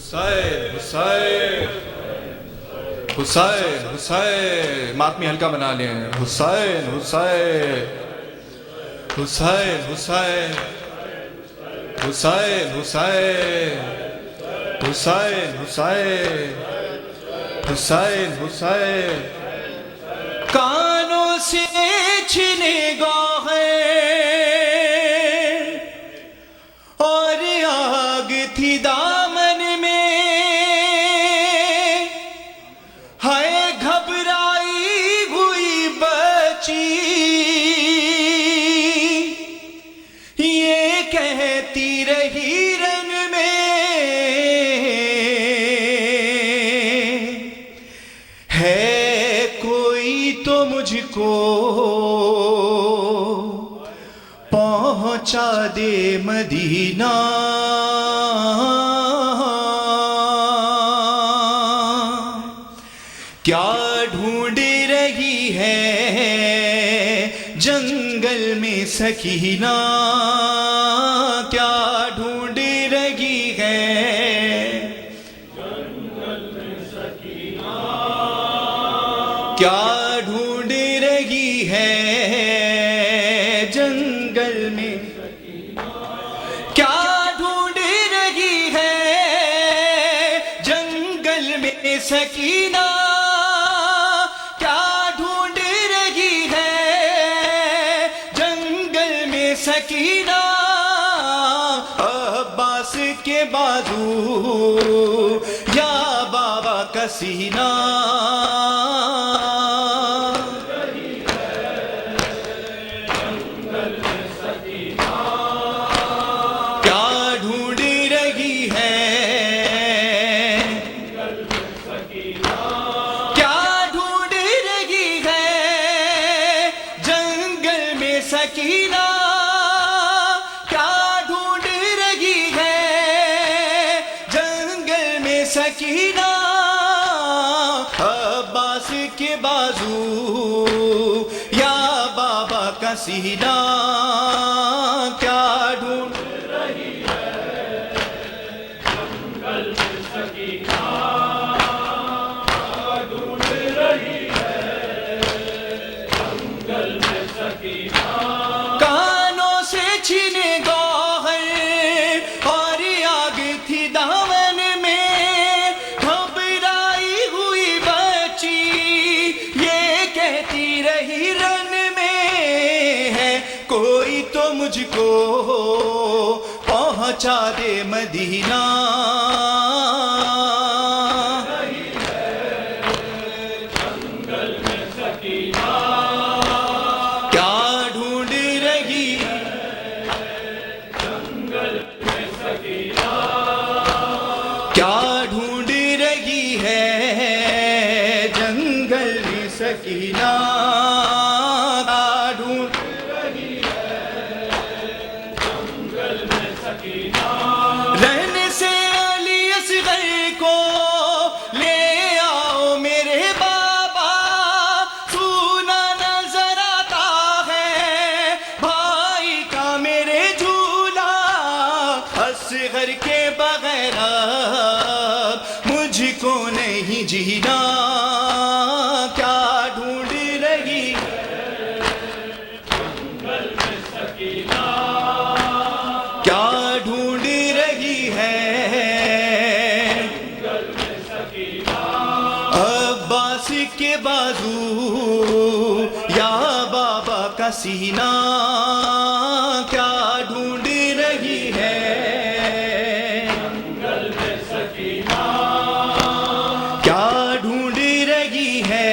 حسین حسین حسین حسین ماتمی ہلکا بنا لیں حسین حسین حسین حسین حسین حسین حسین حسین حسین حسین کانوں سے چھنے گوہر اور آگ تھی دامن میں ہائے گھبرائی ہوئی بچی یہ کہتی رہی رن میں ہے کوئی تو مجھ کو پہنچا دے مدینہ کیا ڈھونڈ رہی ہے جنگل میں سکینہ کیا ڈھونڈ رہی ہے جنگل میں سکینہ کیا ڈھونڈ رہی ہے جنگل میں کیا ڈھونڈ رہی ہے جنگل میں سکینہ کیا ڈھونڈ رہی ہے جنگل میں سکینہ عباس کے بازو یا بابا کا سینہ سکینہ کیا ڈھونڈ رہی ہے جنگل میں سکینہ عباس کے بازو یا بابا کا سینہ کیا ڈھونڈ رہی ہے جنگل میں سکینہ کیا ڈھونڈ رہی ہے جنگل میں سکینہ کانوں سے چھنے گوہر اور آگ تھی دامن میں گھبرائی ہوئی بچی یہ کہتی رہی رن میں ہے کوئی تو مجھ کو پہنچا دے مدینہ جنگل میں سکینہ کیا ڈھونڈ رہی ہے جنگل میں سکینہ ڈھونڈ رہی ہے جنگل میں سکینہ رن سے علی اصغر کو لے آؤ میرے بابا سونا نظر آتا ہے بھائی کا میرے جھولا اصغر کے بغیر مجھ کو نہیں جینا کیا ڈھونڈ رہی ہے جنگل میں سکینہ کیا ڈھونڈ رہی ہے جنگل میں سکینہ عباس کے بازو یا بابا کا سینہ کیا ڈھونڈ رہی ہے کیا ڈھونڈ رہی ہے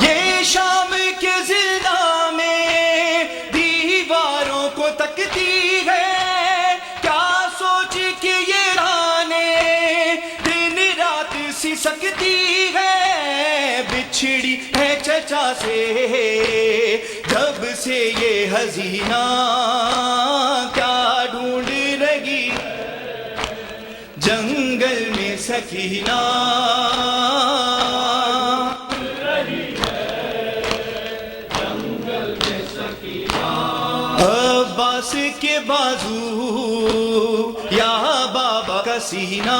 یہ شام کے ضلع میں دیواروں کو تکتی ہے کیا سوچ کے یہ رانے دن رات سی سکتی ہے بچھڑی ہے چچا سے جب سے یہ حزینہ کیا ڈھونڈ رہی جنگل میں سکینہ جنگل میں سکینہ عباس کے بازو یا بابا کا سینہ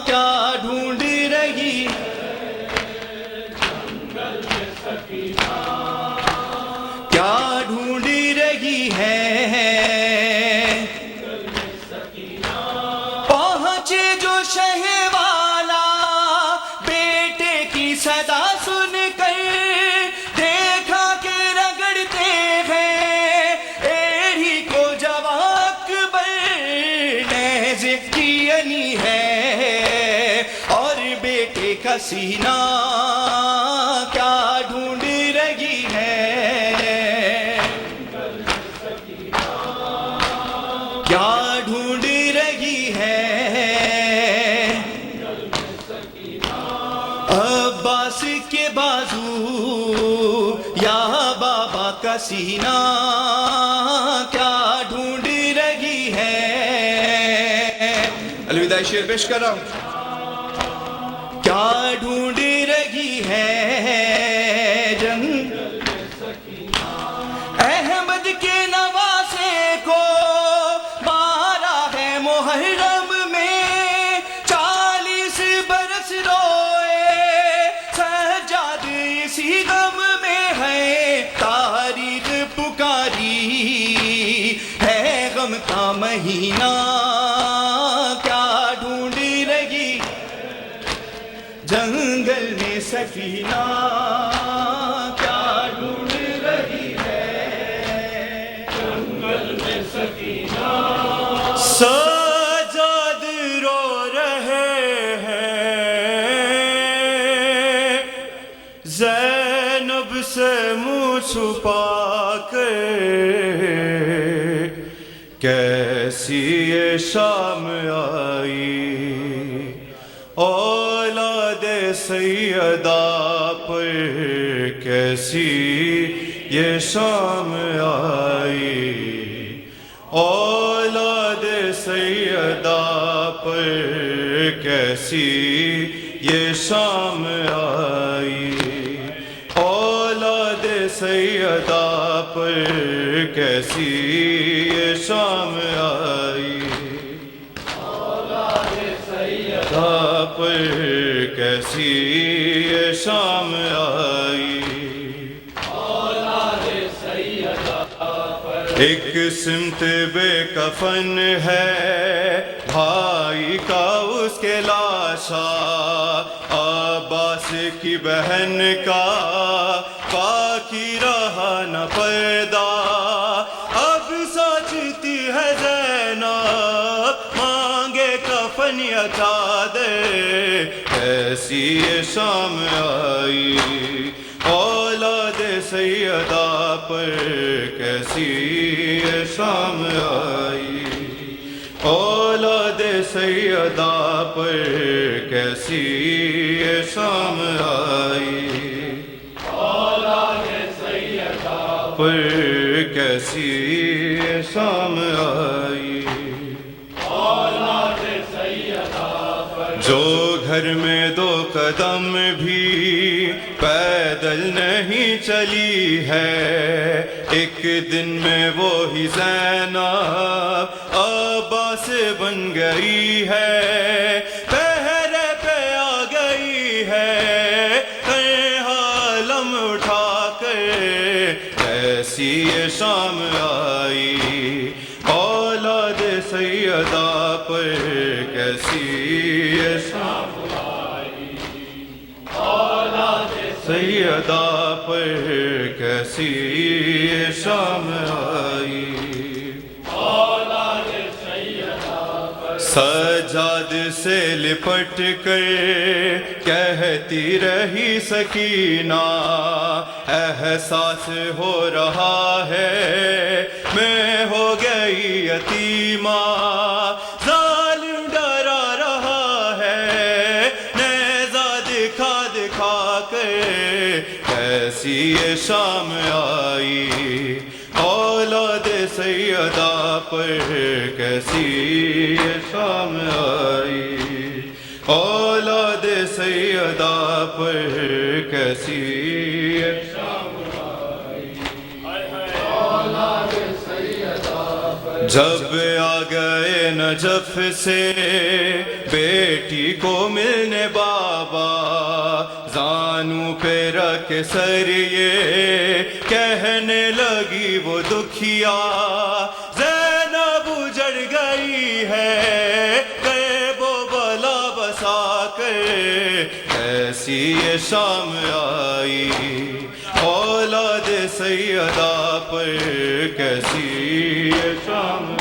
کیا ڈھونڈ رہی کیا ڈھونڈ رہی ہے پہنچے جو شہ والا بیٹے کی صدا سن کر دیکھا کہ رگڑتے ہیں ایڑی کو جواب نیزے کی انی ہے اور بیٹے کا سینہ کیا ڈھونڈ رہی ہے کیا ڈھونڈ رہی ہے عباس کے بازو یا بابا کا سینہ کیا ڈھونڈ رہی ہے الوداعی شعر پیش کر رہا ہوں کیا ڈھونڈ رہی ہے جنگ احمد کے نواسے کو مارا ہے محرم میں 40 برس روئے سجاد اسی غم میں ہے تاریخ پکاری ہے غم کا مہینہ کیا ڈھونڈ رہی جنگل میں سکینہ کیا ڈھونڈ رہی ہے جنگل میں سکینہ سجاد رو رہے ہیں زینب سے منہ چھپا کے کیسی یہ شام آئی اولاد سیدہ پر کیسی یہ شام آئی اولاد سیدہ پر کیسی یہ شام آئی اولاد سیدہ پر کیسی یہ شام آئی پر کیسی یہ شام آئی ایک سمت بے کفن ہے بھائی کا اس کے لاشا عباس کی بہن کا باقی رہا نہ پردہ اب سوچتی ہے زینب مانگے کفن یا چادر کیسی یہ شام آئی اولاد سیدہ پر کیسی یہ شام آئی اولاد سیدہ پر کیسی یہ شام آئی اولاد سیدہ پر کیسی یہ شام آئی جو گھر میں 2 قدم بھی پیدل نہیں چلی ہے ایک دن میں وہی زینب عباس بن گئی ہے پہرے پہ آ گئی ہے عالم اٹھا کر کیسی یہ شام آئی اولاد سیدہ پر کیسی یہ شام آئی اولاد سیدہ پر کیسی یہ شام آئی اولاد سیدہ پر سجاد سے لپٹ کر کہتی رہی سکینہ احساس ہو رہا ہے میں ہو گئی یتیمہ ظالم ڈرا رہا ہے نیزہ دکھا دکھا کر کیسی یہ شام آئی اولاد سیدہ پر کیسی یہ شام آئی اولاد سیدہ پر کیسی یہ شام آئی اولاد سیدہ جب آ گئے نجف سے بیٹی کو ملنے بابا، زانوں پہ رکھ سر یہ کہنے لگی وہ دکھیا، زینب اجڑ گئی ہے غیب و بلا بسا کر، ایسی یہ شام آئی اولاد سیدہ پر، کیسی یہ شام